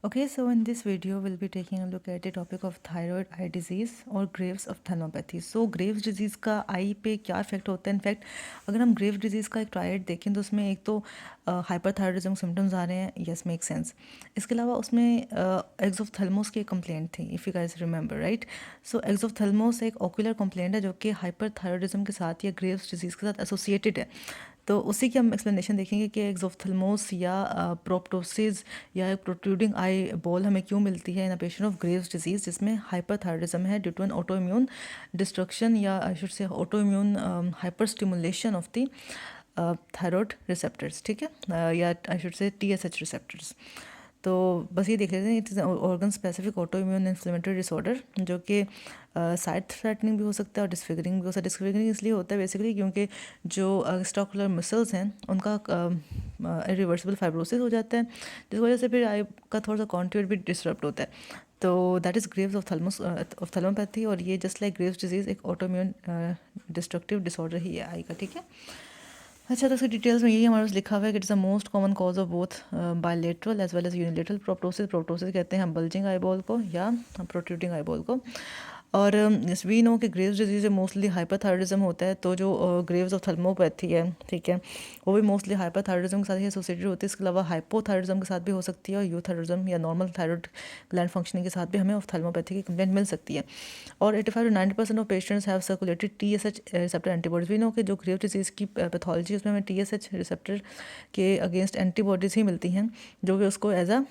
Okay, so in this video, we'll be taking a look at the topic of thyroid eye disease और Graves ophthalmopathy. So Graves disease का eye पे क्या effect होता है? In fact अगर हम Graves disease का एक ट्रायड देखें तो उसमें एक तो हाइपरथायरॉयडिज्म सिम्टम्स आ रहे हैं. Yes, make sense. इसके अलावा उसमें एक्सोफ्थेल्मोस की कंप्लेंट थी, if you guys remember, right. So exophthalmos एक ऑक्यूलर कंप्लेंट है जो कि हाइपरथायरॉयडिज्म के साथ या ग्रेव्स डिजीज़ के साथ एसोसिएटेड है. तो उसी की हम एक्सप्लेनेशन देखेंगे कि एक्सोफ्थेल्मोस या प्रोप्टोसिस या एक प्रोट्रूडिंग आई बॉल हमें क्यों मिलती है in a patient of Graves disease जिसमें हाइपरथायरॉयडिज्म है due to an auto immune destruction या I should say auto immune hyper stimulation of the thyroid receptors. ठीक है, या I should say TSH receptors. तो बस ये देख लेते हैं, it is organ specific auto immune inflammatory disorder जो कि साइड थ्रेटनिंग भी हो सकता है और डिसफिगरिंग भी हो सकता है. डिसफिगरिंग इसलिए होता है बेसिकली क्योंकि जो एक्स्ट्राकुलर मसल्स हैं उनका इरिवर्सिबल फाइब्रोसिस हो जाता है, जिस वजह से फिर आई का थोड़ा सा कॉन्ट्यूट भी डिस्टर्ब होता है. तो दैट इज़ ग्रेव्स ऑफ थैलोपैथी, और ये जस्ट लाइक ग्रेव्स डिजीज़ एक ऑटो इम्यून डिस्ट्रक्टिव डिसऑर्डर ही है आई का. ठीक है. अच्छा, तो इसकी डिटेल्स में यही हमारे पास लिखा हुआ है कि it's the most common cause of both bilateral as well as unilateral proptosis. Proptosis कहते हैं हम बल्जिंग आईबॉल को या प्रोट्रूडिंग आईबॉल को. और वी नो कि ग्रेव्स डिजीज़ मोस्टली हाइपरथायरॉयडिज्म होता है, तो जो ग्रेव्स ऑफ थैल्मोपैथी है, ठीक है, वो भी मोस्टली हाइपरथायरॉयडिज्म के साथ ही एसोसिएटेड होती है. इसके अलावा हाइपोथायरॉयडिज्म के साथ भी हो सकती है और यूथायरॉयडिज्म या नॉर्मल थायरॉयड ग्लैंड फंक्शनिंग के साथ भी हमें ऑफ्थेल्मोपैथी की कंप्लेंट मिल सकती है. और 85 to 90% of patients have circulated TSH receptor antibodies. We know कि जो ग्रेव डिजीज़ की पैथोलॉजी उसमें हमें TSH रिसेप्टर के अगेंस्ट एंटीबॉडीज़ ही मिलती हैं जो कि उसको एज अ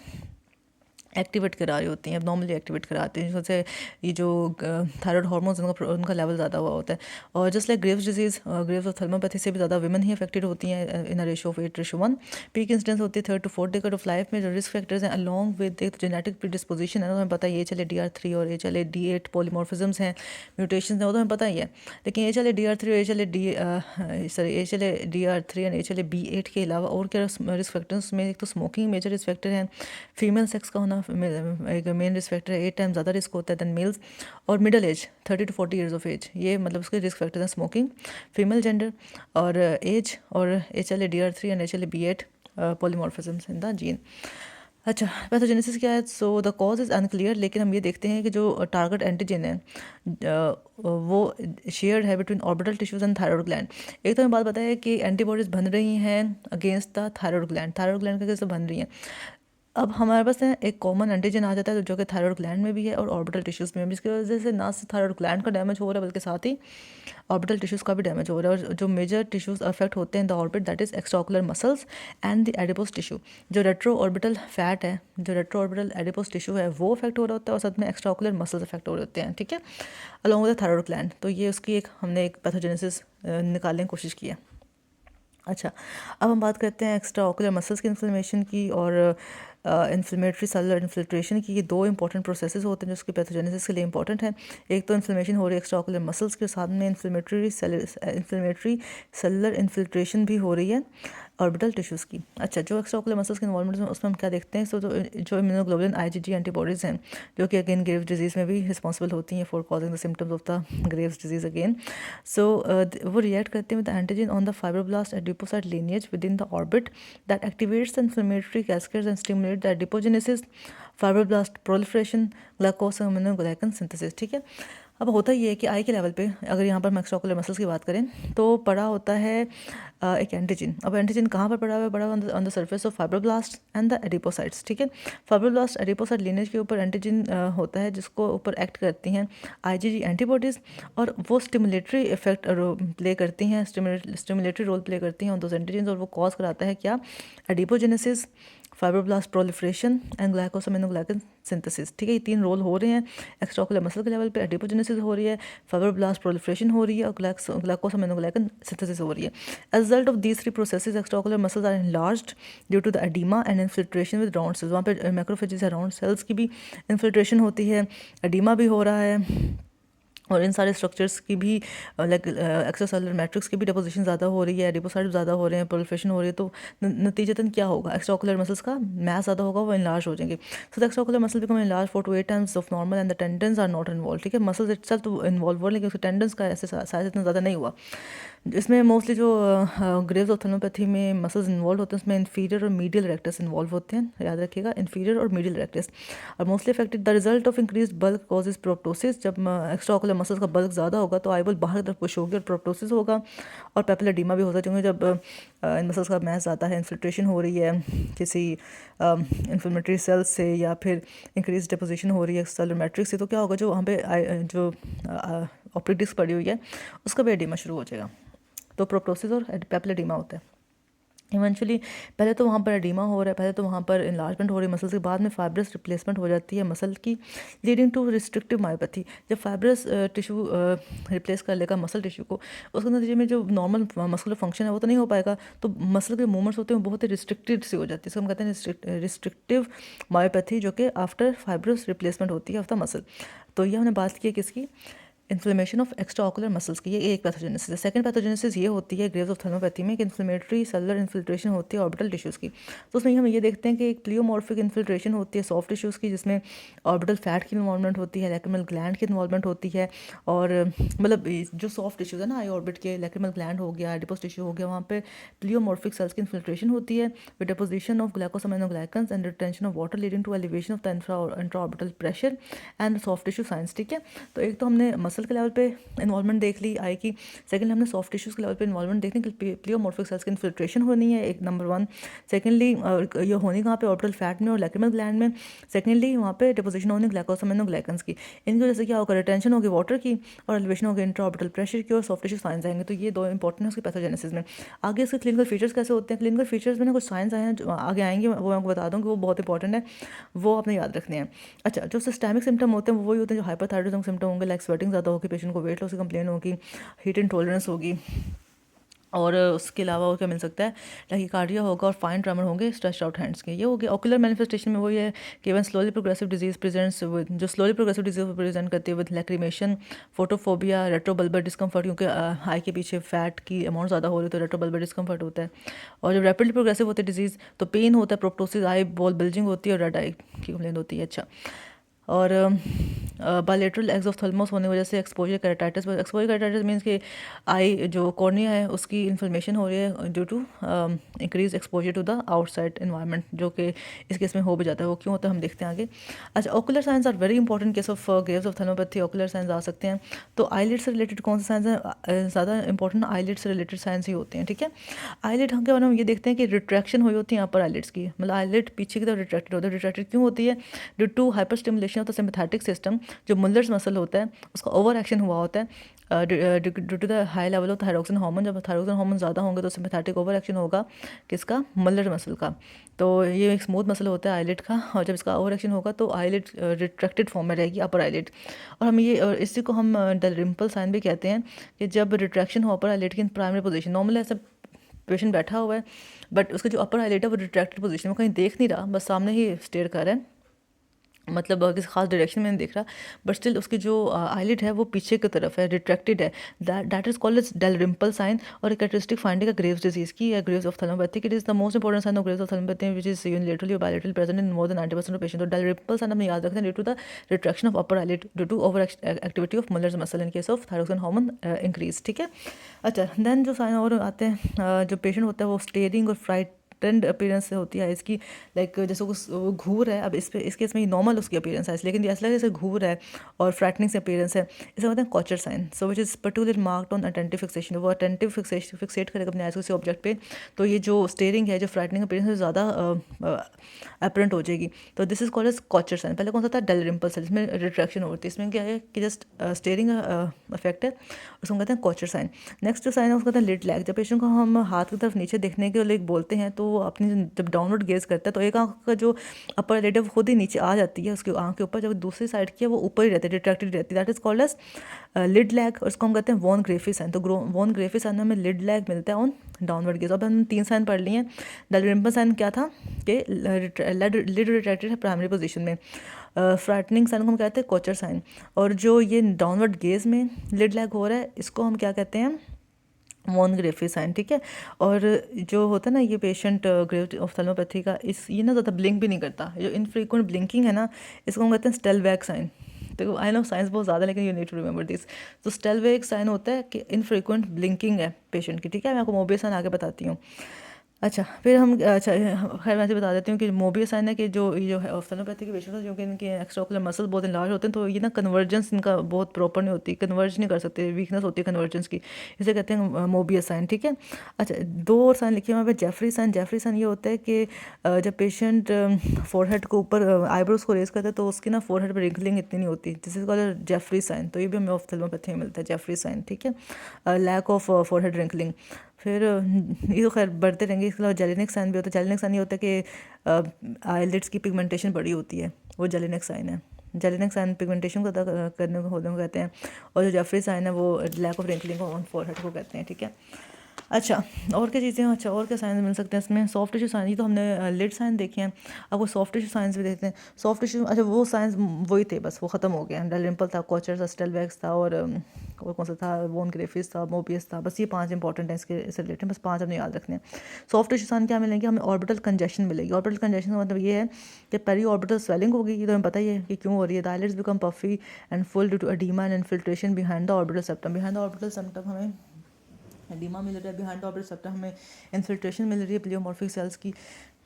एक्टिवेट करा रही होती हैं, अब नॉर्मली एक्टिवेट कराती हैं, जिससे ये जो थायराइड हार्मोन्स उनका लेवल ज़्यादा हुआ होता है. और just like Graves disease, Graves ophthalmopathy से भी ज़्यादा वुमेन ही अफेक्टेड होती हैं in a ratio of 8:1. Peak incidence होती है 3rd to 4th decade of life में. जो रिस्क फैक्टर्स हैं अलॉन्ग विद एक जेनेटिक प्रीडिस्पोजिशन है ना, तो हमें पता है ये चले DR3 और ये चले D8 पॉलीमॉर्फिज्म्स हैं, म्यूटेशंस हैं, वो तो हमें पता ही है. लेकिन ये चले DR3 और ये चले ये चले DR3 और ये चले B8 के अलावा और क्या रिस्क फैक्टर्स में एक तो स्मोकिंग मेजर रिस्क फैक्टर है, फीमेल सेक्स का होना एक मेन रिस्क फैक्टर है, 8 टाइम ज़्यादा रिस्क होता है दैन मेल्स. और middle age 30 to 40 years of age, ये मतलब उसके रिस्क फैक्टर हैं स्मोकिंग, फीमेल जेंडर और एज और HLA-DR3 and HLA-B8 polymorphisms in the gene. अच्छा, पैथोजेनेसिस क्या है? So the cause is unclear, लेकिन हम ये देखते हैं कि जो टारगेट एंटीजन है वो शेयर्ड है between orbital tissues and thyroid gland. एक तो हमें बात बताया कि एंटीबॉडीज़ बन रही हैं अगेंस्ट द थायरॉयड ग्लैंड के अगेंस्ट बन रही हैं. अब हमारे पास है एक कॉमन एंटीजन आ जाता है जो कि थायरॉयड ग्लैंड में भी है और ऑर्बिटल टिश्यूज़ में भी, जिसकी वजह से ना सिर्फ थायरॉयड ग्लैंड का डैमेज हो रहा है बल्कि साथ ही ऑर्बिटल टिश्यूज़ का भी डैमेज हो रहा है. और जो मेजर टिश्यूज़ अफेक्ट होते हैं the orbit, that is extraocular muscles and the adipose tissue. जो रेट्रो ऑर्बिटल फैट है, जो रेट्रो ऑर्बिटल एडिपोस टिश्यू है, वो अफेक्ट हो रहा होता है और साथ में एक्स्ट्राओकुलर मसल्स अफेक्ट हो रहे होते हैं. ठीक है, अलॉन्ग विद थायरॉयड ग्लैंड. तो ये उसकी एक हमने एक पैथोजेनेसिस निकालने की कोशिश की है. अच्छा, अब हम बात करते हैं एक्स्ट्रा ऑकुलर मसल्स की इन्फ्लेमेशन की और इन्फ्लेमेटरी सेलुलर इन्फिल्ट्रेशन की. ये दो इंपॉर्टेंट प्रोसेसेस होते हैं जो उसकी पैथोजेनेसिस के लिए इंपॉर्टेंट है. एक तो इन्फ्लेमेशन हो रही है एक्स्ट्रा ऑकुलर मसल्स के, साथ में इन्फ्लेमेटरी सेलुलर इन्फिल्ट्रेशन भी हो रही है ऑर्बिटल टिश्यूज़ की. अच्छा, जो एक्स्ट्रा ऑकुलर मसल्स के इन्वॉल्वमेंट में उसमें हम क्या देखते हैं? सो जो इम्यूनोग्लोबुलिन IgG एंटीबॉडीज़ हैं जो कि अगेन ग्रेव्स डिजीज़ में भी रिस्पॉन्सिबल होती हैं for causing the symptoms of the Graves disease again. So वो रिएक्ट करते हैं with antigen on the fibroblast adipocyte lineage within the orbit that activates the inflammatory cascades and stimulate the adipogenesis, fibroblast proliferation, glycosaminoglycan synthesis. ठीक है, अब होता ये है कि आई के लेवल पे अगर यहाँ पर हम एक्स्ट्राओकुलर मसल्स की बात करें तो पड़ा होता है एक एंटीजन. अब एंटीजन कहाँ पर पड़ा हुआ है? पड़ा हुआ on the surface of fibroblast and the adipocytes. ठीक है, फाइब्रोब्लास्ट एडिपोसाइट लिनेज के ऊपर एंटीजन होता है जिसको ऊपर एक्ट करती हैं IgG एंटीबॉडीज़ और वो स्टिमुलेटरी इफेक्ट प्ले करती हैं, स्टिमुलेटरी रोल प्ले करती हैं ऑन दोज एंटीजन, और वो कॉज कराता है क्या? Adipogenesis, fibroblast proliferation and glycosaminoglycan synthesis. ठीक है, ये 3 रोल हो रहे हैं एक्स्ट्राओकुलर मसल के लेवल पे. एडिपोजेनेसिस हो रही है, फाइब्रोब्लास्ट प्रोलिफरेशन हो रही है और ग्लाइकोसामिनोग्लाइकन सिंथेसिस हो रही है. As result of these 3 processes extraocular muscles are enlarged due to the oedema and infiltration with round cells. वहाँ पे मैक्रोफेजेस या राउंड सेल्स की भी इन्फिल्ट्रेशन होती है, एडिमा भी हो रहा है और इन सारे स्ट्रक्चर्स की भी लाइक एक्स्ट्रासेलुलर मैट्रिक्स की भी डिपोजिशन ज़्यादा हो रही है, एडिपोसाइट्स ज़्यादा हो रहे हैं, प्रोलिफरेशन हो रही है, तो नतीजतन क्या होगा, एक्स्ट्राओकुलर मसल्स का मास ज़्यादा होगा, वो इनलार्ज हो जाएंगे। So the extraocular muscle become enlarge 4 to 8 times of normal and the tendons are not involve. ठीक है, मसल्स इटसेल्फ तो इन्वॉल्व हुआ लेकिन उसके टेंडन्स का ऐसे साइज इतना ज़्यादा नहीं हुआ। इसमें मोस्टली जो ग्रेव्स ऑफ थैलोपैथी में मसल्स इन्वॉल्व होते हैं उसमें इन्फीरियर और मीडियल रेक्टस इन्वॉल्व होते हैं, याद रखिएगा, इन्फीरियर और मीडियल रेक्टस और mostly affected. The result of increase bulk causes proptosis. जब एक्स्ट्राओकुलर मसल्स का बल्क ज़्यादा होगा तो आईबॉल बाहर की तरफ पुश होगी और प्रोप्टोसिस होगा और पेपिलर एडीमा भी होता है, क्योंकि जब इन मसल्स का मास ज़्यादा है, इन्फिल्ट्रेशन हो रही है किसी इन्फ्लेमेटरी सेल्स से या फिर इंक्रीज डिपोजिशन हो रही है सेलुलर मैट्रिक्स से, तो क्या होगा, जो वहाँ पे जो ऑप्टिक डिस्क पड़ी हुई है उसका भी एडीमा शुरू हो जाएगा। तो प्रोप्टोसिस और पेपिलर एडीमा होता है। इवेंचुअली पहले तो वहाँ पर एडीमा हो रहा है, पहले तो वहाँ पर इन्लार्जमेंट हो रही है मसल्स के, बाद में फाइब्रस रिप्लेसमेंट हो जाती है मसल की, लीडिंग टू रिस्ट्रिक्टिव मायोपैथी। जब फाइब्रस टिश्यू रिप्लेस कर लेगा मसल टिश्यू को, उसके नतीजे में जो नॉर्मल मस्कुलर फंक्शन है वो तो नहीं हो पाएगा, तो मसल के मूवमेंट्स होते हैं वो बहुत ही रिस्ट्रिक्टेड सी हो जाती है। इसको हम कहते हैं रिस्ट्रिक्टिव मायोपैथी, जो कि आफ्टर फाइब्रस रिप्लेसमेंट होती है ऑफ द मसल। तो ये हमने बात की है किसकी, inflammation of extra ocular muscles की, ये एक पैथोजेनेसिस है। सेकंड पैथोजेनेसिस ये होती है ग्रेव्स ऑफ थैलोपैथी में कि इन्फ्लेमेटरी सेलुलर इन्फिल्ट्रेशन होती है ऑर्बिटल टिश्यूज़ की। तो उसमें हम ये देखते हैं कि एक प्लियोमॉर्फिक इन्फिल्ट्रेशन होती है सॉफ्ट टिश्यूज़ की, जिसमें ऑर्बिटल फैट की इन्वॉल्वमेंट होती है, लैक्रिमल ग्लैंड की इन्वॉल्वमेंट होती है, और मतलब जो सॉफ्ट टिश्यूज़ है ना, आई ऑर्बिट के, लैक्रिमल ग्लैंड हो गया, एडिपोस टिश्यू हो गया, वहाँ पे प्लियोमॉर्फिक सेल्स की इन्फिल्ट्रेशन होती है with deposition of glycosaminoglycans and retention of water leading to elevation of the intra orbital pressure and soft tissue signs. ठीक है, तो एक तो हमने मसल के लेवल पे इन्वॉल्वमेंट देख ली आई की, सेकेंडली हमने सॉफ्ट टिश्यूज़ के लेवल पे इन्वॉल्वमेंट देखने कि प्लियोमॉर्फिक सेल्स की इन्फिल्ट्रेशन होनी है, एक नंबर 1। सेकेंडली ये होनी कहाँ पे, ऑर्बिटल फैट में और लैक्रिमल ग्लैंड में। सेकेंडली वहाँ पे डिपोजिशन होनी ग्लाइकोसामाइनोग्लाइकन्स की, इनकी वजह से क्या होगा, रिटेंशन होगी वाटर की और एलिवेशन होगी इंट्रा ऑर्बिटल प्रेशर की और सॉफ्ट टिश्यू साइंस आएंगे। तो ये दो इंपॉर्टेंट है उसके पैथोजेनेसिस में। आगे इसके क्लिनिकल फीचर्स कैसे होते हैं, क्लिनिकल फीचर्स में ना कुछ साइंस आए हैं जो आगे आएंगे, वो मैं आपको बता दूँ कि वो बहुत इंपॉर्टेंट है, वो आपने याद रखने हैं। अच्छा, जो सिस्टमिक सिम्टम होते हैं वो वही होते हैं जो हाइपरथायरॉइडिज्म सिम्टम होंगे, लाइक स्वेटिंग ज़्यादा होगी, पेशेंट को वेट लॉस की कंप्लेन होगी, हीट इंटॉलरेंस होगी, और उसके अलावा और क्या मिल सकता है, टैकीकार्डिया होगा और फाइन ट्रेमर होंगे स्ट्रेच्ड आउट हैंड्स के। ये हो गया ऑकुलर मैनिफेस्टेशन में, वही है कि one slowly progressive disease presents with, जो स्लोली प्रोग्रेसिव डिजीज प्रेजेंट करती है with lacrimation, photophobia, retrobulbar discomfort, क्योंकि आई के पीछे फैट की अमाउंट ज़्यादा हो रही है तो रेट्रोबल्बर डिस्कम्फर्ट होता है। और जब रैपिडली प्रोग्रेसिव होती है डिजीज़ तो पेन होता है, प्रोप्टोसिस, आई बॉल बिल्जिंग होती है और रेड आई की कंप्लेन होती है। अच्छा, और बायलेटरल एक्सोथल्मोस होने की वजह से exposure keratitis, exposure keratitis means कि आई जो कॉर्निया है उसकी इन्फ्लेमेशन हो रही है due to increase exposure to the outside environment, जो कि इस केस में हो भी जाता है। वो क्यों होता है हम देखते हैं आगे। अच्छा, ocular signs are very important case of Graves ophthalmopathy, ocular signs आ सकते हैं। तो आईलिड से रिलेटेड कौन से साइंस हैं, ज़्यादा इंपॉर्टेंट आईलिड से रिलेटेड साइंस ही होते हैं। ठीक है, आईलिड के बारे में हम ये देखते हैं कि रिट्रैक्शन हुई होती है यहाँ पर आईलिड्स की, मतलब आईलिड पीछे की तरफ रिट्रैक्टेड होता है। रिट्रैक्टेड क्यों होती है, due to hyper stimulation of the sympathetic system, जो मुलर्स मसल होता है उसका ओवर एक्शन हुआ होता है due to the high level of thyroxine hormone. जब थायरोक्सिन हार्मोन ज़्यादा होंगे तो सिम्पैथेटिक ओवर एक्शन होगा किसका, मलर मसल का। तो ये एक स्मूथ मसल होता है आईलिड का, और जब इसका ओवर एक्शन होगा तो आईलिड रिट्रैक्टेड फॉर्म में रहेगी, अपर आईलिड। और हम ये, और इसी को हम डलरिम्पल साइन भी कहते हैं, कि जब रिट्रैक्शन हो अपर आईलिड की इन प्राइमरी पोजीशन, नॉर्मली ऐसा पेशेंट बैठा हुआ है बट उसका जो अपर आईलिड है वो रिट्रैक्टेड पोजीशन में, कहीं देख नहीं रहा, बस सामने ही स्टेयर कर रहा है, मतलब किसी खास डायरेक्शन में नहीं देख रहा, बट स्टिल उसकी जो आईलिड है वो पीछे की तरफ है, रिट्रैक्टेड है। That is called as Dalrymple sign, और एक कैरेक्टरिस्टिक फाइंडिंग है ग्रेव्स डिजीज की या Graves ophthalmopathy. It is the most important sign of Graves ophthalmopathy which is unilaterally और bilaterally present in more than 90% of patient. तो Dalrymple sign हमें याद रखते हैं due to the retraction of upper eyelid due to over activity of Muller's muscle in case of thyroxine hormone increase. ठीक है, अच्छा, then जो साइन और आते हैं, जो पेशेंट होता है वो स्टेरिंग और फ्राइट ट्रेंड अपीयरेंस से होती है इसकी, लाइक जैसे वो घूर है, अब इस पे इसके इसमें नॉर्मल उसकी अपीयरेंस है, लेकिन ऐसा लगे जैसे घूर है और फ्रैटनिंग से अपीयरेंस है, इसे कहते हैं Kocher sign. So which is particular marked on attentive fixation, वो अटेंटिव फिक्सेट करेगा अपने आइज किसी ऑब्जेक्ट पे, तो ये जो स्टेयरिंग है, जो फ्रैटनिंग अपीयरेंस है, ज़्यादा अपरेंट हो जाएगी। तो this is called as Kocher sign. पहले कौन सा था, डेलरिम्पल साइन, इसमें रिट्रैक्शन होती है, इसमें क्या है कि जस्ट स्टेयरिंग इफेक्ट है, उसको कहते हैं कॉचर साइन। नेक्स्ट जो साइन है उसको कहते हैं लिड लैग। जब पेशेंट को हम हाथ की तरफ नीचे देखने के लिए बोलते हैं तो वो अपनी जब डाउनवर्ड गेज करता है तो एक आंख का जो अपर लिड है वो खुद ही नीचे आ जाती है उसकी आंख के ऊपर, जब दूसरी साइड की है वो ऊपर ही रहती है, रिट्रैक्टेड रहती है, that is called as lid lag, और इसको हम कहते हैं वॉन ग्रेफी साइन। तो वॉन ग्रेफी साइन में हमें लिड लैग मिलता है ऑन डाउनवर्ड गेज। अब हम 3 साइन पढ़ लिए हैं। डायलरिम्पल साइन क्या था कि लिड रिट्रैक्टेड है प्राइमरी पोजीशन में। फ्रैटनिंग साइन को हम कहते हैं कोचर साइन। और जो ये डाउनवर्ड गेज में लिड लैग हो रहा है इसको हम क्या कहते हैं, वॉन ग्रेफी साइन, ठीक है। और जो होता है ना ये पेशेंट ग्रेव ऑफ्थेल्मोपैथी का, इस ये ना ज़्यादा ब्लिंक भी नहीं करता, जो इनफ्रीक्वेंट ब्लिंकिंग है ना इसको हम कहते हैं स्टेलवेग साइन। तो आई नो साइंस बहुत ज़्यादा, लेकिन you need to remember this. तो स्टेलवेग साइन होता है कि इनफ्रीक्वेंट ब्लिंकिंग है पेशेंट की, ठीक है। मैं आपको मोबियस साइन आगे बताती हूँ। अच्छा फिर हम अच्छा खैर मैं बता देती हूँ कि मोबियस साइन है कि जो ये जो है ऑफ्थेल्मोपैथी के पेशेंट जो कि इनके एक्स्ट्राओकुलर मसल बहुत लार्ज होते हैं, तो ये ना कन्वर्जेंस इनका बहुत प्रॉपर नहीं होती, कन्वर्ज नहीं कर सकते, वीकनेस होती है कन्वर्जेंस की, इसे कहते हैं मोबियस साइन, ठीक है। अच्छा 2 और साइन लिखिए वहाँ पे, जेफरी साइन। जेफरी साइन ये होता है कि जब पेशेंट फोरहेड को ऊपर आईब्रोज को रेज करता है तो उसकी ना फोरहेड पर रिंकलिंग इतनी नहीं होती, this is called Joffroy sign. तो ये भी हमें ऑफ्थेल्मोपैथी में मिलता है जेफरी साइन, ठीक है, लैक ऑफ फोरहेड रिंकलिंग। फिर ये तो खैर बढ़ते रहेंगे। इसके अलावा जेलिनिक साइन भी होता है। जेलिनिक साइन ये होता है कि आईलिड्स की पिगमेंटेशन बड़ी होती है, वो जेलिनिक साइन है। जेलिनिक साइन पिगमेंटेशन को अदा करने को होने को कहते हैं, और जो जेफरी साइन है वो lack of wrinkling on forehead को कहते हैं, ठीक है। अच्छा और क्या चीज़ें, अच्छा और क्या साइंस मिल सकते हैं इसमें, सॉफ्ट टिश्यू साइन, ये तो हमने लिड साइन देखे हैं। अब वो सॉफ्ट टिश्यू साइंस भी देखते हैं। सॉफ्ट टिश्यू, अच्छा वो साइंस वही थे बस, वो ख़त्म हो गया। डायलरिम्पल था, कोचर था, स्टेलवेग्स था, और कौन सा था, वॉन ग्रेफिस था, मोबियस था, बस ये 5 इंपॉर्टेंट हैं इसके से रिलेटेड, बस 5 हमने याद रखने हैं। सॉफ्ट टिश्यू साइन क्या मिलेंगे हमें, ऑर्बिटल कंजेशन मिलेगी। ऑर्बिटल कंजेशन का मतलब ये है कि पेरी ऑर्बिटल स्वेलिंग होगी, ये तो हमें पता ही है कि क्यों हो रही है। The eyelids become puffy and full due to oedema and infiltration behind the orbital septum. Behind the orbital septum हमें एडिमा मिल रहा है, बिहाइंड ऑर्बिटल सेप्टम हमें इन्फिल्ट्रेशन मिल रही है प्लियोमॉर्फिक सेल्स की,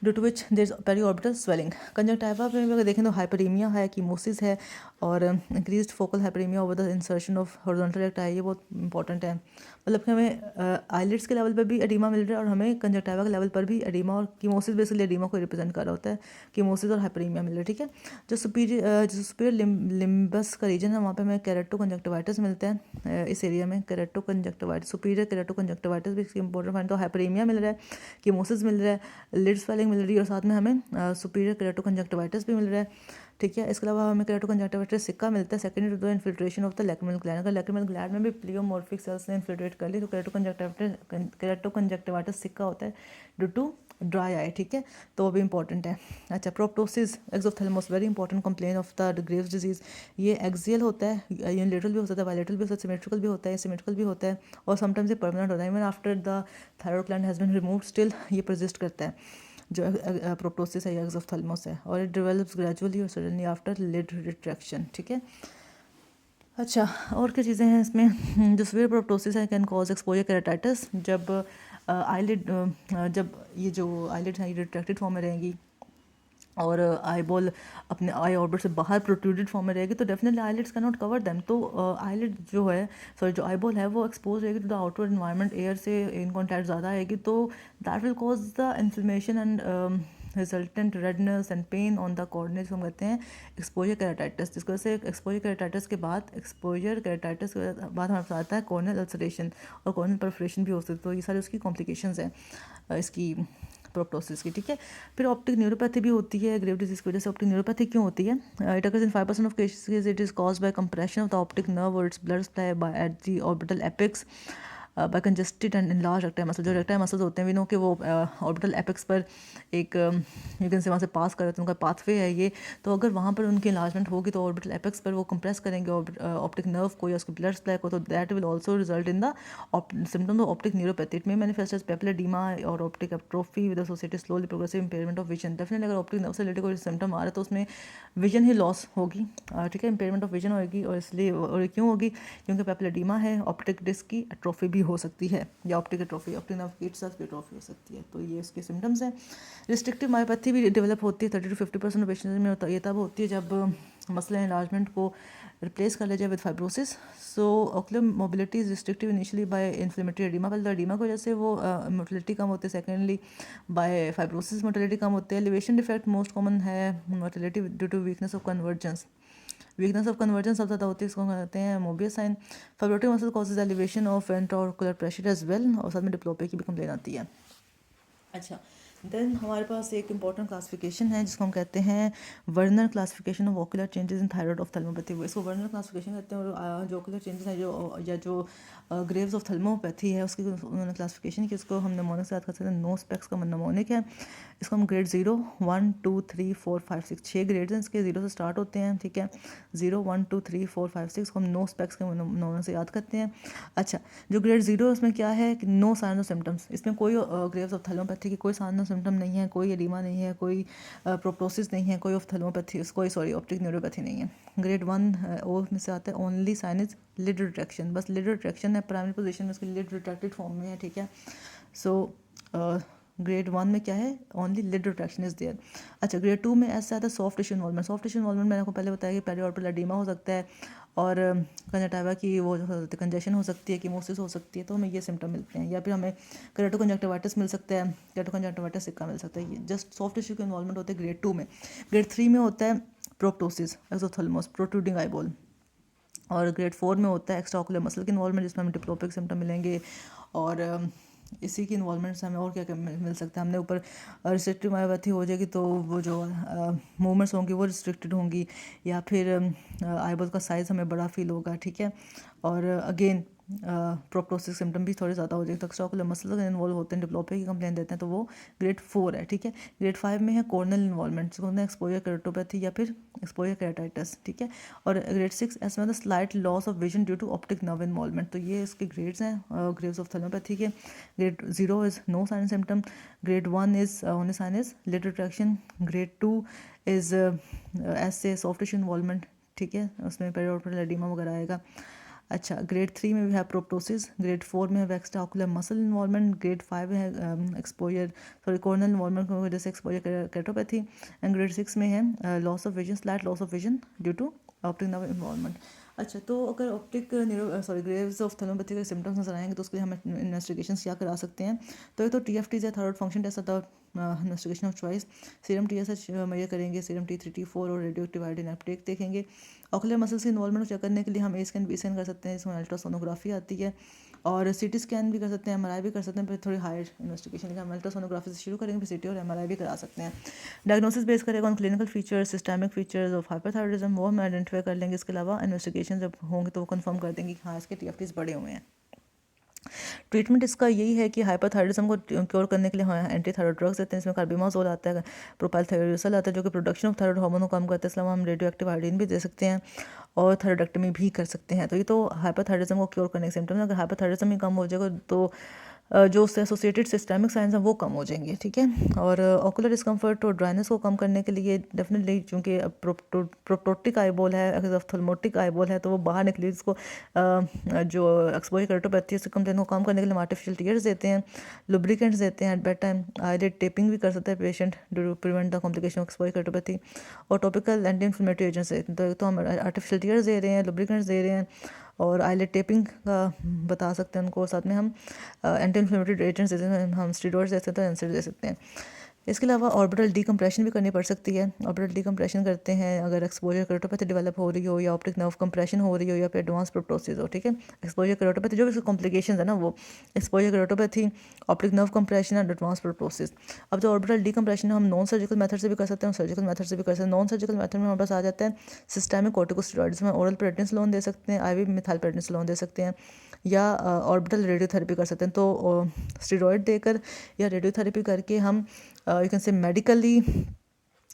due to which there is periorbital swelling. Conjunctiva में अगर देखें तो हाइपरीमिया है, कीमोसिस है, और increased focal hyperaemia over the insertion of horizontal recti, ये बहुत इंपॉर्टेंट है। मतलब कि हमें आईलिड्स के लेवल पर भी एडिमा मिल रहा है और हमें कंजक्टिवा के लेवल पर भी एडिमा, और कीमोसिस बेसिकली एडिमा को रिप्रेजेंट कर रहा होता है, कीमोसिस और हाइपरीमिया मिल रहा है, ठीक है। जो सुपीरियर लिम्बस का रीजन है वहाँ पे हमें केरेटो कंजक्टिवाइटिस मिलता है, इस एरिया में केरेटो कंजक्टिवाइटिस, सुपीरियर केरेटो कंजक्टिवाइटिस भी इंपॉर्टेंट फाइन। तो हाइपरीमिया मिल रहा है, कीमोसिस मिल रहा है, लिड स्वेलिंग मिल रही है, और साथ में हमें सुपीरियर केरेटो कंजक्टिवाइटिस भी मिल रहा है, ठीक है। इसके अलावा हमें केरेटो कंजक्टिवाइटिस सिक्का मिलता है secondary to the infiltration of the lacrimal gland. अगर लैक्रिमल ग्लैंड में भी प्लियोमॉर्फिक सेल्स ने इन्फिल्ट्रेट कर ली तो केरेटो कंजक्टिवाइटिस सिक्का होता है ड्यू टू ड्राई आई, ठीक है। तो वो भी इंपॉर्टेंट है। अच्छा proptosis exophthalmos, very important complain of the Graves disease. ये एक्सियल होता है, यूनिलेटरल भी हो सकता है, बायलेटरल भी हो सकता है, सिमेट्रिकल भी होता है, सिमेट्रिकल भी होता है, और समटाइम्स ये परमानेंट होता है। Even after the thyroid gland has been removed still ये परसिस्ट करता है, जो प्रोप्टोसिस है या एक्सोप्थेल्मोस है, और इट डेवलप्स ग्रेजुअली और सडनली आफ्टर लिड रिट्रैक्शन, ठीक है। अच्छा और क्या चीज़ें हैं इसमें, जो सीवियर प्रोप्टोसिस है कैन कॉज एक्सपोजर केराटाइटिस। जब आईलिड जब ये जो आईलिड है ये रिट्रैक्टेड फॉर्म में रहेंगी और आई बॉल अपने आई ऑर्बिट से बाहर प्रोट्रूडेड फॉर्म में रहेगी तो definitely eyelids can not cover them. तो आईलिड जो है, सॉरी जो आई बॉल है वो एक्सपोज रहेगी to the outward environment, air से इन कॉन्टैक्ट ज़्यादा आएगी, तो that will cause the inflammation and resultant redness and pain on the cornea, जिसको हम कहते हैं एक्सपोजर केराटाइटिस। जिसकी वजह से एक्सपोजर केराटाइटिस के बाद हमारे पास आता है कॉर्नियल अल्सरेशन और कॉर्नियल परफोरेशन भी हो सकती है। तो ये सारी उसकी कॉम्प्लिकेशंस हैं इसकी प्रोप्टोसिस की, ठीक है। फिर ऑप्टिक न्यूरोपैथी भी होती है ग्रेव डिजीज की वजह से। ऑप्टिक न्यूरोपैथी क्यों होती है, it occurs in 5% of cases, it is caused by compression of the optic nerve और its blood supply by at the orbital apex by congested and enlarge rectile muscle. जो rectile muscles होते हैं we know कि वो orbital apex पर एक you can say वहाँ से पास कर रहे हैं, उनका पाथवे है ये, तो अगर वहाँ पर उनकी इलाजमेंट होगी तो ऑर्बिटल एपेक्स पर वो कंप्रेस करेंगे ऑप्टिक नर्व को या उसके ब्लड सप्लाई को, तो that will also result in the symptoms of optic neuropathy. It may manifest as papillary oedema और optic atrophy with associated slowly progressive impairment of vision. Definitely अगर optic nerve से related कोई symptom आ रहा है तो उसमें विजन ही loss होगी, ठीक है, इंपेयरमेंट ऑफ विजन होगी। और इसलिए और क्यों होगी, क्योंकि पेपिलर एडीमा है, ऑप्टिक डिस्क की एट्रोफी भी हो सकती है, या ऑप्टिक एट्रोफी, ऑप्टिक नर्व की इटसेल्फ की एट्रोफी हो सकती है। तो ये इसके सिम्टम्स हैं। रिस्ट्रिक्टिव मायोपैथी भी डेवलप होती है 30 to 50% ऑफ पेशेंट्स में। ये तब होती है जब मसला एनलार्जमेंट को रिप्लेस कर लिया जाए with fibrosis. So ocular mobility is restrictive initially by inflammatory oedema, पहले एडिमा की वजह से वो मोटिलिटी कम होती है, सेकेंडली बाय फाइब्रोसिस मोटिलिटी कम होती है। एलिवेशन डिफेक्ट मोस्ट कॉमन है motility due to weakness of convergence. Weakness of convergence सबसे ज़्यादा होती है, इसको कहते हैं Mobius sign. Fibrotic muscle causes elevation of intraocular pressure as well, और साथ में डिप्लोपिया की भी कंप्लेन आती है। अच्छा देन हमारे पास एक इंपॉर्टेंट क्लासिफिकेशन है जिसको हम कहते हैं Werner classification of ocular changes in thyroid ophthalmopathy. इसको वर्नर क्लासिफिकेशन कहते हैं। और जो ओकुलर चेंजेस हैं जो ग्रेव्स ऑफ थैल्मोपैथी है उसकी उन्होंने क्लासिफिकेशन की, उसको हम निमोनिक से याद कर सकते हैं। नो स्पेक्स का निमोनिक है। इसको हम ग्रेड 0, 1, 2, 3, 4, 5, 6 6 ग्रेड्स हैं इसके, 0 से स्टार्ट होते हैं, ठीक है। 0, 1, 2, 3, 4, 5, 6 को हम नो स्पेक्स के निमोनिक से याद करते हैं। अच्छा, जो ग्रेड 0 है उसमें क्या है कि नो साइन ऑफ सिम्टम्स, इसमें कोई ग्रेव्स ऑफ थैल्मोपैथी की कोई साइन ऑफ सिम्टम नहीं है, कोई एडिमा नहीं है, कोई प्रोप्टोसिस नहीं है, कोई ऑफ्थेल्मोपैथी ऑप्टिक न्यूरोपैथी नहीं है। ग्रेड 1 ओ में से आता है only sign is lid retraction, बस लिड रिट्रैक्शन है, प्राइमरी पोजीशन में उसकी लिड रिट्रैक्टेड फॉर्म में है, ठीक है। सो ग्रेड 1 में क्या है, only lid retraction is there. अच्छा, ग्रेड 2 में ऐसा आता है soft tissue involvement. Soft tissue involvement मैंने आपको पहले बताया कि पेरिऑर्बिटल एडिमा हो सकता है और कंजक्टिवा की वो कंजेशन हो सकती है, कीमोसिस हो सकती है, तो हमें ये सिम्टम मिलते हैं। या फिर हमें केरेटो कंजक्टिवाइटिस मिल सकता है, केरेटो कंजक्टिवाइटिस सिक्का मिल सकता है। ये जस्ट सॉफ्ट टिश्यू के इन्वॉल्वमेंट होते हैं ग्रेड 2 में। ग्रेड 3 में होता है प्रोप्टोसिस, एक्सोथैल्मोस, प्रोट्रूडिंग आईबॉल। और ग्रेड 4 में होता है एक्स्ट्रा ऑकुलर मसल के इन्वॉल्वमेंट जिसमें हमें डिप्लोपिक सिम्टम मिलेंगे। और इसी की इन्वॉल्वमेंट से हमें और क्या क्या मिल सकता है। हमने ऊपर रिस्ट्रिक्टिव मायोपैथी हो जाएगी तो वो जो मूवमेंट्स होंगी वो रिस्ट्रिक्टेड होंगी, या फिर आईबॉल का साइज़ हमें बड़ा फील होगा, ठीक है। और अगेन प्रोप्टोसिस सिम्टम भी थोड़े ज़्यादा हो जाएंगे। तो एक्स्ट्रा मसल इन्वॉल्व होते हैं, डिप्लोपिया की कंप्लेन देते हैं, तो वो ग्रेड 4 है, ठीक है। ग्रेड 5 में है कॉर्नल इन्वॉल्वमेंट, जिसको होता है एक्सपोजर केरेटोपैथी या फिर एक्सपोजर केराटाइटिस, ठीक है। और ग्रेड 6 ऐसे मतलब slight loss of vision due to optic nerve involvement. तो ये इसके ग्रेड्स हैं ग्रेव्स ऑफ थैल्मोपैथी के। Grade 0 is no sign symptom, grade 1 is only sign is lid retraction, grade 2 is ऐसे सॉफ्ट टिश्यू इन्वॉल्वमेंट, ठीक है, उसमें पेरिऑर्बिटल एडिमा वगैरह आएगा। अच्छा, ग्रेड 3 में भी है प्रोप्टोसिस, ग्रेड 4 में है extra ocular muscle involvement, grade 5 में है कॉर्नल इन्वॉल्वमेंट की वजह से एक्सपोजर केरेटोपैथी, एंड ग्रेड 6 में है loss of vision, slight loss of vision due to optic nerve involvement. अच्छा, तो अगर ऑप्टिक ग्रेव्स ऑफ थैल्मोपैथी के सिम्टम्स नजर आएंगे तो उसके लिए हम इन्वेस्टिगेशन क्या करा सकते हैं। तो एक तो TFT या थायराइड फंक्शन टेस्ट होता है, investigation of choice. Serum TSH measure करेंगे, सीरम T3 T4 और रेडियो एक्टिव आयोडीन अपटेक देखेंगे। ऑकुलर मसल्स की इन्वॉल्वमेंट चेक करने के लिए हम A स्कैन, B स्कैन कर सकते हैं, इसमें अल्ट्रासोनोग्राफी आती है, और CT स्कैन भी कर सकते हैं, MRI भी कर सकते हैं। फिर थोड़ी हायर इन्वेस्टिगेशन के हम अल्ट्रासोनोग्राफी से शुरू करेंगे, फिर CT और MRI भी करा सकते हैं। डायग्नोसिस बेस करेगा on clinical features, systemic features of hyperthyroidism, वो हम आइडेंटिफाई कर लेंगे। इसके अलावा इन्वेस्टिगेशन जब होंगे तो वो कंफर्म कर देंगे कि हाँ इसके TFTs बड़े हुए हैं। ट्रीटमेंट इसका यही है कि हाइपरथायरॉयडिज्म को क्योर करने के लिए हम एंटी थायरॉइड ड्रग्स देते हैं। इसमें कार्बिमाजोल आता है, प्रोपाइलथायरोसिल आता है जो कि प्रोडक्शन ऑफ थायरॉइड हार्मोन को कम करता है। इसके अलावा हम रेडियो एक्टिव आयोडीन भी दे सकते हैं और थायरॉइडेक्टमी भी कर सकते हैं। तो ये तो हाइपरथायरॉयडिज्म को क्योर करने के सिम्टम्स हैं। अगर हाइपरथायरॉयडिज्म ही कम हो जाएगा तो जो उससे एसोसिएटेड सिस्टमिक साइंस हैं वो कम हो जाएंगे, ठीक है। और ऑकुलर डिस्कम्फर्ट और ड्राइनेस को कम करने के लिए डेफिनेटली, चूँकि प्रोप्टोटिक आईबॉल है, ऑफ्थेल्मोटिक आईबॉल है, तो वो बाहर निकली, इसको जो एक्सपोजर केरेटोपैथी है कंप्लेन को कम करने के लिए हम आर्टिफिशियल टीयर्स देते हैं, लुब्रिकेंट्स देते हैं at bed time. Eyelid taping भी कर सकता है patient to prevent the complication of exposure keratopathy. और टॉपिकल एंटी इन्फ्लेमेटरी एजेंट्स देते हैं, तो हम आर्टिफिशियल टीयर्स दे रहे हैं, लुब्रिकेंट्स दे रहे हैं और आईलिड टेपिंग का बता सकते हैं उनको। साथ में हम एंटी इन्फ्लेमेटरी एजेंट्स देते हैं, हम स्टीरॉइड्स दे सकते हैं, एनसेड दे सकते हैं। इसके अलावा ऑर्बिटल डीकम्प्रेशन भी करनी पड़ सकती है। ऑर्बिटल डीकम्प्रेशन करते हैं अगर एक्सपोजर केरेटोपैथी डेवलप हो रही हो या ऑप्टिक नर्व कंप्रेशन हो रही हो या फिर एडवांस प्रोप्टोसिस हो, ठीक है। एक्सपोजर केरेटोपैथी जो भी इसकी कॉम्प्लिकेशंस है ना, वो exposure keratopathy, optic nerve compression and advance proptosis. अब जो ऑर्बिटल डीकम्प्रेशन हम नॉन सर्जिकल मेथड से भी कर सकते हैं, सर्जिकल मेथड से भी कर सकते हैं। नॉन सर्जिकल मेथड में हमारे पास आ जाता है सिस्टमिक कॉर्टिकोस्टेरॉइड्स में ओरल प्रेडनिसोलोन दे सकते हैं, IV मिथाइल प्रेडनिसोलोन दे सकते हैं, या ऑर्बिटल रेडियोथेरेपी कर सकते हैं। तो स्टेरॉइड देकर या रेडियोथेरेपी करके हम you can say medically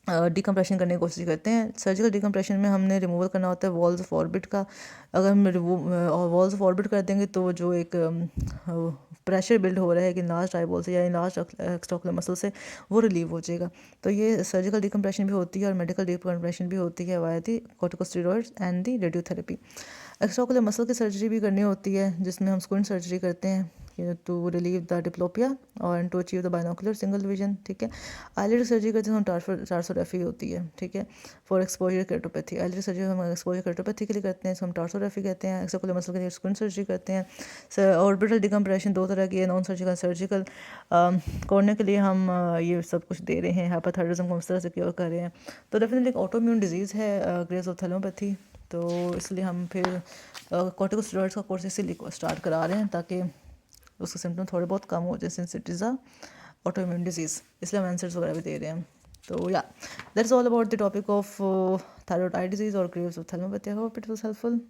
decompression करने की कोशिश करते हैं। सर्जिकल डिकम्प्रेशन में हमने रिमूवल करना होता है वॉल्स ऑफ ऑर्बिट का। अगर हम वॉल्स ऑफ ऑर्बिट कर देंगे तो जो एक प्रेशर बिल्ड हो रहा है कि लास्ट आई बॉल से या लास्ट एक्स्ट्राओकुलर मसल से, वो रिलीव हो जाएगा। तो ये सर्जिकल डिकम्प्रेशन भी होती है और मेडिकल डिकम्प्रेशन भी होती है via the corticosteroids and the radiotherapy. Extraocular muscle की सर्जरी भी करनी होती है जिसमें हम स्क्विंट सर्जरी करते हैं टू रिलीव द डिप्लोपिया और to achieve the binocular single vision, ठीक है। आईलिड सर्जरी करते हैं टार्सोग्राफी होती है, ठीक है, फॉर एक्सपोजर केरेटोपैथी। आईलिड सर्जरी हम एक्सपोजर केरेटोपैथी के लिए करते हैं, इसको हम टार्सोग्राफी कहते हैं। एक्स्ट्राओकुलर मसल के लिए स्क्विंट सर्जरी करते हैं। ऑर्बिटल डिकम्प्रेशन दो तरह की है, नॉन सर्जिकल, सर्जिकल। करने के लिए हम ये सब कुछ दे रहे हैं, हाइपरथायरॉयडिज्म को इस तरह से क्योर कर रहे हैं। तो डेफिनेटली एक ऑटोइम्यून डिजीज़ है ग्रेव्स ऑफ थैलेमोपैथी, तो इसलिए हम फिर कॉर्टिकोस्टेरॉइड्स का कोर्स इसीलिए स्टार्ट करा रहे हैं ताकि उसके सिम्टम थोड़े बहुत कम हो जाए since it is a auto immune disease, इसलिए हम आंसर्स वगैरह भी दे रहे हैं। तो yeah that's all about the topic of thyroid eye disease और Graves ophthalmopathy. I hope it was helpful.